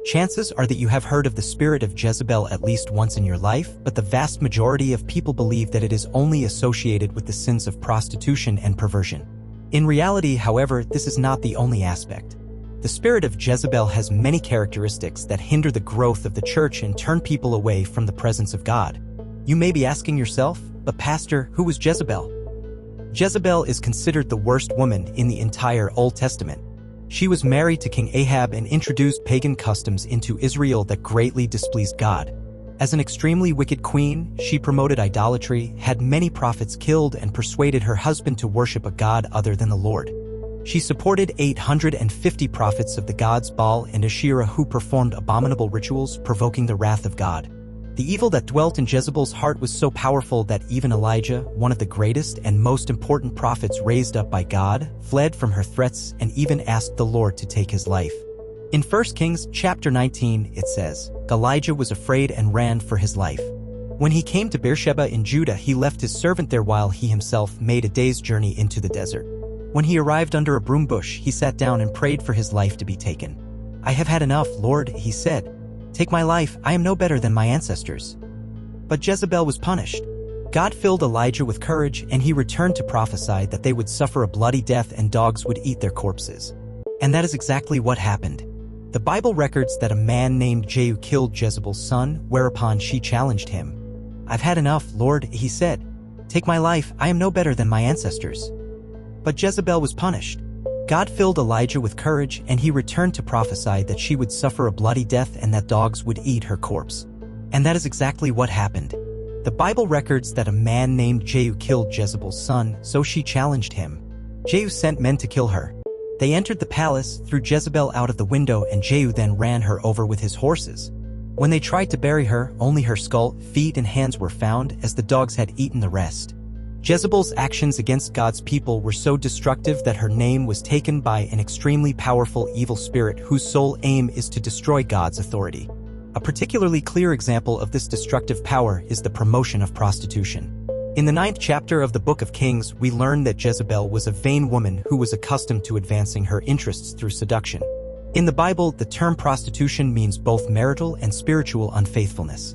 Chances are that you have heard of the spirit of Jezebel at least once in your life, but the vast majority of people believe that it is only associated with the sins of prostitution and perversion. In reality, however, this is not the only aspect. The spirit of Jezebel has many characteristics that hinder the growth of the church and turn people away from the presence of God. You may be asking yourself, but Pastor, who was Jezebel? Jezebel is considered the worst woman in the entire Old Testament. She was married to King Ahab and introduced pagan customs into Israel that greatly displeased God. As an extremely wicked queen, she promoted idolatry, had many prophets killed, and persuaded her husband to worship a god other than the Lord. She supported 850 prophets of the gods Baal and Asherah who performed abominable rituals, provoking the wrath of God. The evil that dwelt in Jezebel's heart was so powerful that even Elijah, one of the greatest and most important prophets raised up by God, fled from her threats and even asked the Lord to take his life. In 1 Kings chapter 19, it says, Elijah was afraid and ran for his life. When he came to Beersheba in Judah, he left his servant there while he himself made a day's journey into the desert. When he arrived under a broom bush, he sat down and prayed for his life to be taken. I have had enough, Lord, he said. Take my life, I am no better than my ancestors. But Jezebel was punished. God filled Elijah with courage, and he returned to prophesy that they would suffer a bloody death and dogs would eat their corpses. And that is exactly what happened. The Bible records that a man named Jehu killed Jezebel's son, whereupon she challenged him. I've had enough, Lord, he said. Take my life, I am no better than my ancestors. But Jezebel was punished. God filled Elijah with courage, and he returned to prophesy that she would suffer a bloody death and that dogs would eat her corpse. And that is exactly what happened. The Bible records that a man named Jehu killed Jezebel's son, so she challenged him. Jehu sent men to kill her. They entered the palace, threw Jezebel out of the window, and Jehu then ran her over with his horses. When they tried to bury her, only her skull, feet, and hands were found, as the dogs had eaten the rest. Jezebel's actions against God's people were so destructive that her name was taken by an extremely powerful evil spirit whose sole aim is to destroy God's authority. A particularly clear example of this destructive power is the promotion of prostitution. In the 9th chapter of the Book of Kings, we learn that Jezebel was a vain woman who was accustomed to advancing her interests through seduction. In the Bible, the term prostitution means both marital and spiritual unfaithfulness.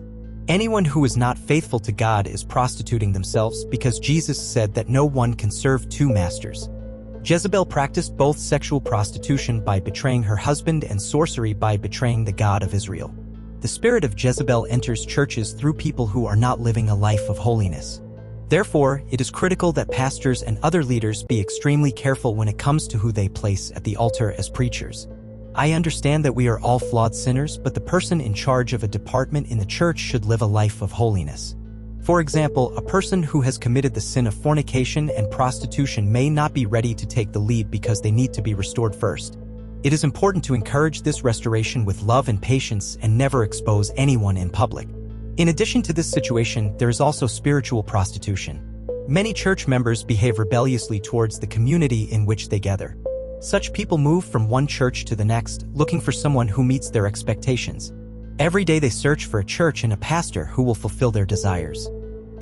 Anyone who is not faithful to God is prostituting themselves because Jesus said that no one can serve two masters. Jezebel practiced both sexual prostitution by betraying her husband and sorcery by betraying the God of Israel. The spirit of Jezebel enters churches through people who are not living a life of holiness. Therefore, it is critical that pastors and other leaders be extremely careful when it comes to who they place at the altar as preachers. I understand that we are all flawed sinners, but the person in charge of a department in the church should live a life of holiness. For example, a person who has committed the sin of fornication and prostitution may not be ready to take the lead because they need to be restored first. It is important to encourage this restoration with love and patience and never expose anyone in public. In addition to this situation, there is also spiritual prostitution. Many church members behave rebelliously towards the community in which they gather. Such people move from one church to the next, looking for someone who meets their expectations. Every day they search for a church and a pastor who will fulfill their desires.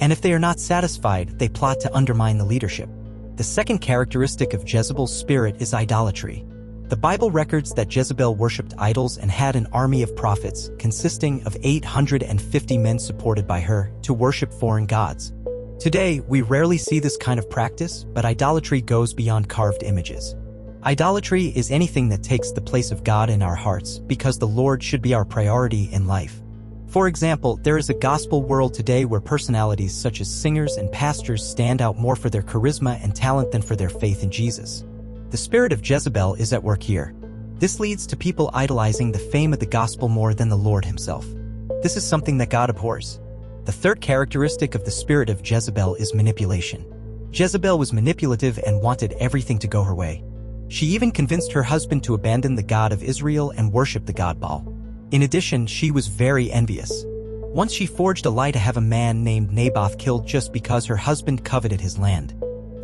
And if they are not satisfied, they plot to undermine the leadership. The second characteristic of Jezebel's spirit is idolatry. The Bible records that Jezebel worshipped idols and had an army of prophets, consisting of 850 men supported by her, to worship foreign gods. Today, we rarely see this kind of practice, but idolatry goes beyond carved images. Idolatry is anything that takes the place of God in our hearts, because the Lord should be our priority in life. For example, there is a gospel world today where personalities such as singers and pastors stand out more for their charisma and talent than for their faith in Jesus. The spirit of Jezebel is at work here. This leads to people idolizing the fame of the gospel more than the Lord himself. This is something that God abhors. The third characteristic of the spirit of Jezebel is manipulation. Jezebel was manipulative and wanted everything to go her way. She even convinced her husband to abandon the God of Israel and worship the god Baal. In addition, she was very envious. Once she forged a lie to have a man named Naboth killed just because her husband coveted his land.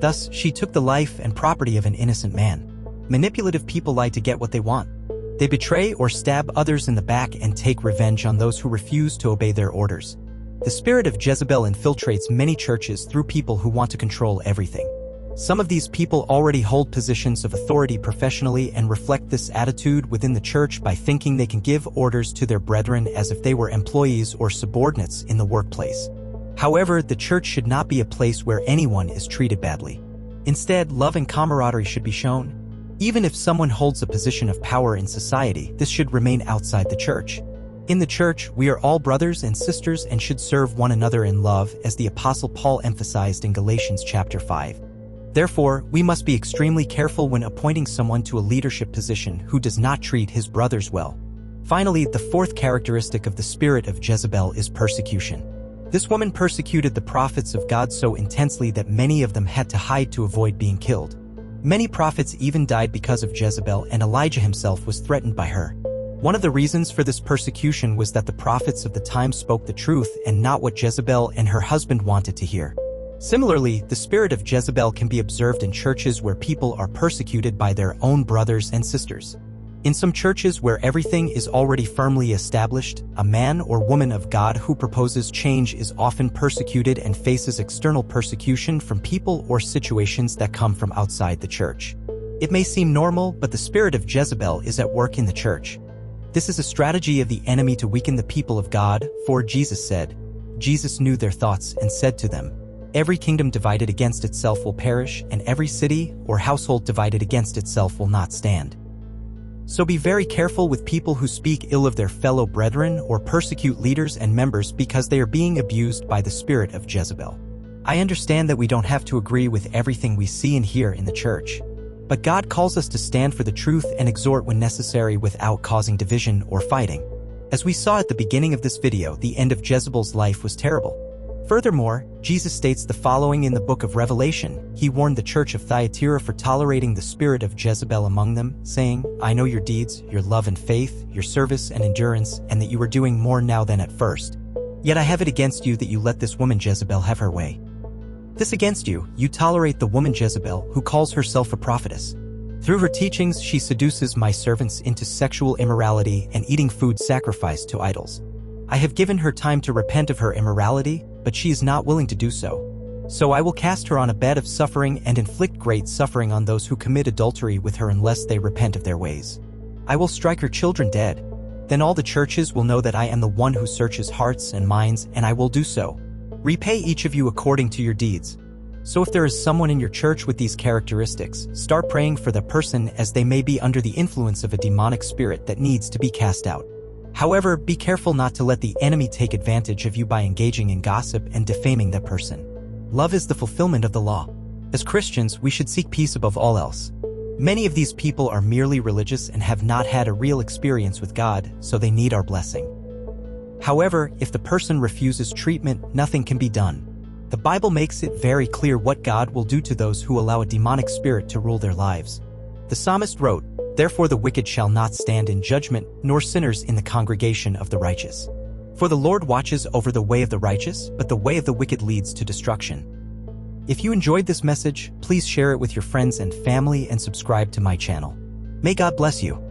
Thus, she took the life and property of an innocent man. Manipulative people lie to get what they want. They betray or stab others in the back and take revenge on those who refuse to obey their orders. The spirit of Jezebel infiltrates many churches through people who want to control everything. Some of these people already hold positions of authority professionally and reflect this attitude within the church by thinking they can give orders to their brethren as if they were employees or subordinates in the workplace. However, the church should not be a place where anyone is treated badly. Instead, love and camaraderie should be shown. Even if someone holds a position of power in society, this should remain outside the church. In the church, we are all brothers and sisters and should serve one another in love, as the Apostle Paul emphasized in Galatians chapter 5. Therefore, we must be extremely careful when appointing someone to a leadership position who does not treat his brothers well. Finally, the fourth characteristic of the spirit of Jezebel is persecution. This woman persecuted the prophets of God so intensely that many of them had to hide to avoid being killed. Many prophets even died because of Jezebel, and Elijah himself was threatened by her. One of the reasons for this persecution was that the prophets of the time spoke the truth and not what Jezebel and her husband wanted to hear. Similarly, the spirit of Jezebel can be observed in churches where people are persecuted by their own brothers and sisters. In some churches where everything is already firmly established, a man or woman of God who proposes change is often persecuted and faces external persecution from people or situations that come from outside the church. It may seem normal, but the spirit of Jezebel is at work in the church. This is a strategy of the enemy to weaken the people of God, for Jesus said, Jesus knew their thoughts and said to them, every kingdom divided against itself will perish, and every city or household divided against itself will not stand. So be very careful with people who speak ill of their fellow brethren or persecute leaders and members because they are being abused by the spirit of Jezebel. I understand that we don't have to agree with everything we see and hear in the church, but God calls us to stand for the truth and exhort when necessary without causing division or fighting. As we saw at the beginning of this video, the end of Jezebel's life was terrible. Furthermore, Jesus states the following in the book of Revelation. He warned the church of Thyatira for tolerating the spirit of Jezebel among them, saying, I know your deeds, your love and faith, your service and endurance, and that you are doing more now than at first. Yet I have it against you that you let this woman Jezebel have her way. This against you, you tolerate the woman Jezebel, who calls herself a prophetess. Through her teachings, she seduces my servants into sexual immorality and eating food sacrificed to idols. I have given her time to repent of her immorality, but she is not willing to do so. So I will cast her on a bed of suffering and inflict great suffering on those who commit adultery with her unless they repent of their ways. I will strike her children dead. Then all the churches will know that I am the one who searches hearts and minds, and I will do so. Repay each of you according to your deeds. So if there is someone in your church with these characteristics, start praying for the person, as they may be under the influence of a demonic spirit that needs to be cast out. However, be careful not to let the enemy take advantage of you by engaging in gossip and defaming that person. Love is the fulfillment of the law. As Christians, we should seek peace above all else. Many of these people are merely religious and have not had a real experience with God, so they need our blessing. However, if the person refuses treatment, nothing can be done. The Bible makes it very clear what God will do to those who allow a demonic spirit to rule their lives. The psalmist wrote, Therefore the wicked shall not stand in judgment, nor sinners in the congregation of the righteous. For the Lord watches over the way of the righteous, but the way of the wicked leads to destruction. If you enjoyed this message, please share it with your friends and family and subscribe to my channel. May God bless you.